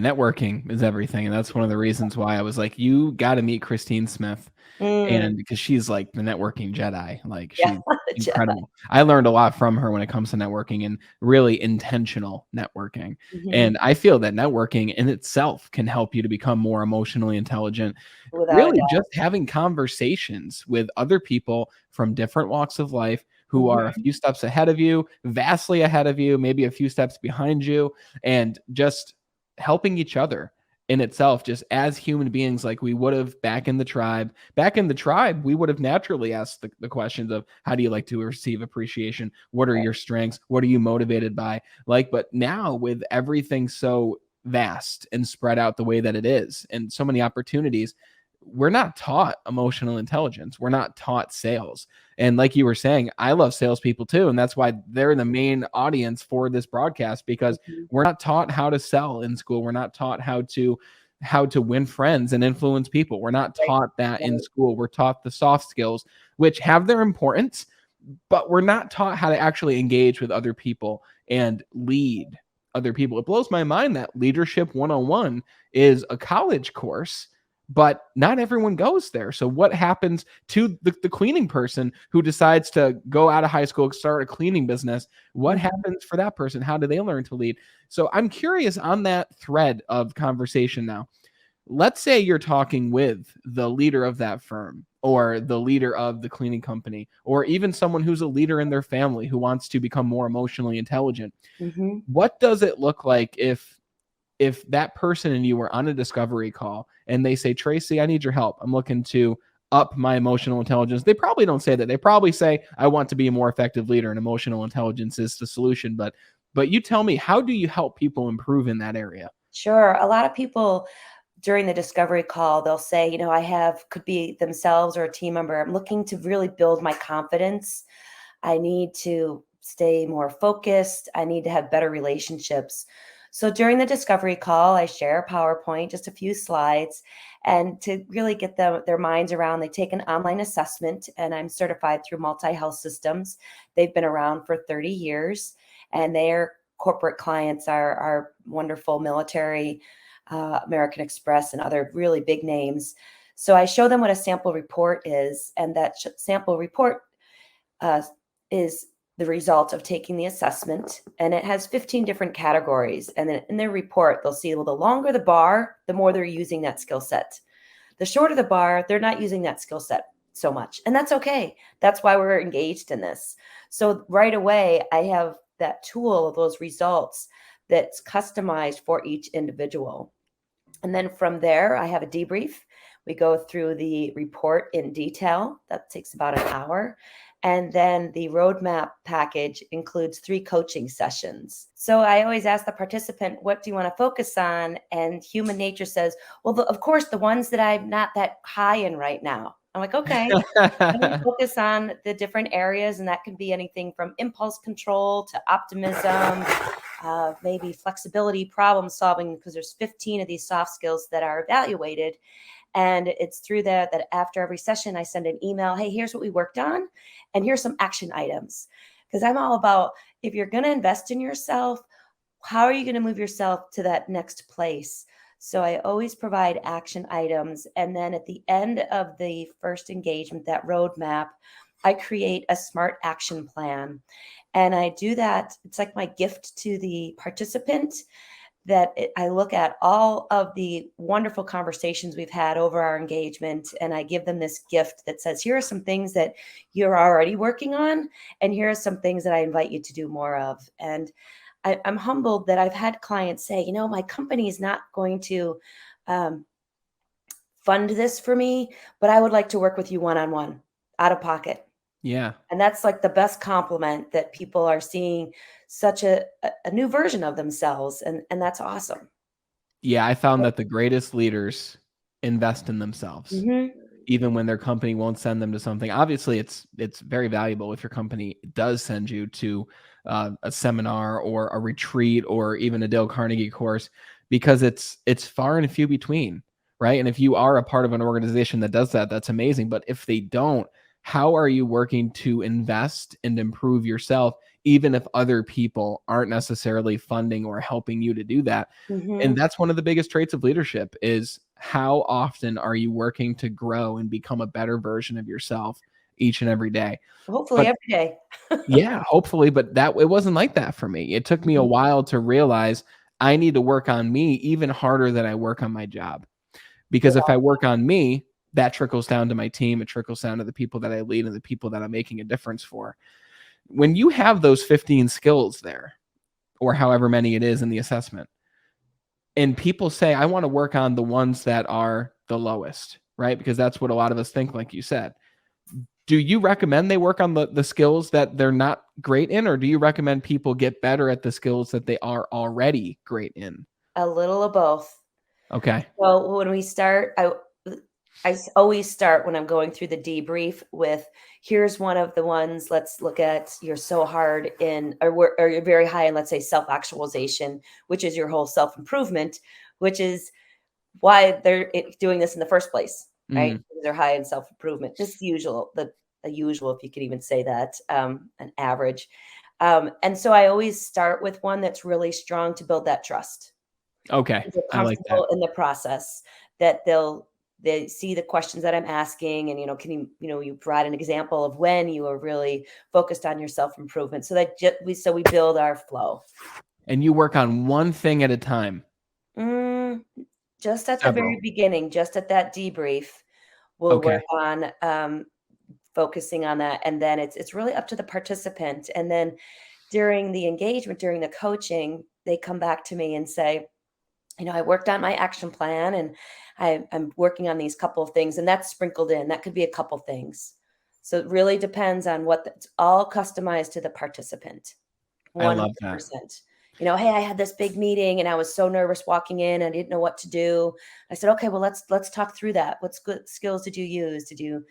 Networking is everything. And that's one of the reasons why I was like, you got to meet Christine Smith. Mm, And because she's like the networking Jedi, like yeah, she's Jedi. incredible. I learned a lot from her when it comes to networking and really intentional networking. Hmm. And I feel that networking in itself can help you to become more emotionally intelligent. Without a Really, doubt. just having conversations with other people from different walks of life who are a Hmm. few steps ahead of you, vastly ahead of you, maybe a few steps behind you, and just helping each other in itself, just as human beings, like we would have back in the tribe. Back in the tribe, we would have naturally asked the questions of how do you like to receive appreciation? What are Right. your strengths? What are you motivated by? Like, but now with everything so vast and spread out the way that it is, and so many opportunities, we're not taught emotional intelligence. We're not taught sales. And like you were saying, I love salespeople too. And that's why they're the main audience for this broadcast, because Mhm. we're not taught how to sell in school. We're not taught how to win friends and influence people. We're not Right. taught that in Right. school. We're taught the soft skills, which have their importance, but we're not taught how to actually engage with other people and lead other people. It blows my mind that Leadership 101 is a college course, but not everyone goes there. So what happens to the cleaning person who decides to go out of high school, start a cleaning business? What Mhm. happens for that person? How do they learn to lead? So I'm curious on that thread of conversation now. Let's say you're talking with the leader of that firm or the leader of the cleaning company or even someone who's a leader in their family who wants to become more emotionally intelligent. Mhm. What does it look like if that person and you were on a discovery call and they say, Tracy, I need your help. I'm looking to up my emotional intelligence. They probably don't say that. They probably say, I want to be a more effective leader and emotional intelligence is the solution. But you tell me, how do you help people improve in that area? Sure. A lot of people during the discovery call, they'll say, I have, could be themselves or a team member. I'm looking to really build my confidence. I need to stay more focused. I need to have better relationships. So during the discovery call, I share a PowerPoint, just a few slides, and to really get their minds around, they take an online assessment, and I'm certified through Multi Health Systems. They've been around for 30 years, and their corporate clients are wonderful military, American Express, and other really big names. So I show them what a sample report is, and that sample report uh, is the result of taking the assessment, and it has 15 different categories. And then in their report, they'll see, well, the longer the bar, the more they're using that skill set. The shorter the bar, they're not using that skill set so much. And that's okay. That's why we're engaged in this. So right away, I have that tool, those results that's customized for each individual. And then from there, I have a debrief. We go through the report in detail. That takes about an hour. And then the roadmap package includes 3 coaching sessions. So I always ask the participant, what do you want to focus on? And human nature says, well, of course, the ones that I'm not that high in right now. I'm like, okay, let me focus on the different areas. And that can be anything from impulse control to optimism, maybe flexibility, problem solving, because there's 15 of these soft skills that are evaluated. And it's through that after every session, I send an email. Hey, here's what we worked on, and here's some action items. Because I'm all about, if you're going to invest in yourself, how are you going to move yourself to that next place? So I always provide action items. And then at the end of the first engagement, that roadmap, I create a smart action plan. And I do that. It's like my gift to the participant, that I look at all of the wonderful conversations we've had over our engagement, and I give them this gift that says, here are some things that you're already working on, and here are some things that I invite you to do more of. And I'm humbled that I've had clients say, my company is not going to um, fund this for me, but I would like to work with you one-on-one, out of pocket. Yeah. And that's like the best compliment, that people are seeing such a new version of themselves. And that's awesome. Yeah, I found that the greatest leaders invest in themselves, Hmm. even when their company won't send them to something. Obviously, it's very valuable if your company does send you to a seminar or a retreat or even a Dale Carnegie course, because it's far and few between, right? And if you are a part of an organization that does that, that's amazing. But if they don't, how are you working to invest and improve yourself, even if other people aren't necessarily funding or helping you to do that. And Mhm. that's one of the biggest traits of leadership is how often are you working to grow and become a better version of yourself each and every day. Hopefully But every day. yeah, hopefully, but that it wasn't like that for me. It took me a Mhm. while to realize I need to work on me even harder than I work on my job. Because if I work on me, that trickles down to my team, it trickles down to the people that I lead and the people that I'm making a difference for. When you have those 15 skills there, or however many it is in the assessment, and people say, I want to work on the ones that are the lowest, right? Because that's what a lot of us think, like you said. Do you recommend they work on the skills that they're not great in, or do you recommend people get better at the skills that they are already great in? A little of both. Okay. Well, when we start, always start when I'm going through the debrief with, here's one of the ones. Let's look at, you're so hard in, or you're very high in, let's say, self actualization, which is your whole self improvement, which is why they're doing this in the first place, right? Mm, Because they're high in self improvement. Just usual, the usual, if you could even say that, an average. And so I always start with one that's really strong to build that trust. okay. They're I like that. comfortable in the process, that they see the questions that I'm asking, and can you provide an example of when you are really focused on your self improvement, so that we build our flow. And you work on one thing at a time. Mm, just at the very Several. beginning, just at that debrief, we'll Okay. work on focusing on that, and then it's really up to the participant. And then during the engagement, during the coaching, they come back to me and say, I worked on my action plan, and I'm working on these couple of things, and that's sprinkled in. That could be a couple things. So it really depends on it's all customized to the participant, I love that. 100%. Hey, I had this big meeting and I was so nervous walking in. I didn't know what to do. I said, okay, well, let's talk through that. What good skills did you use? Did you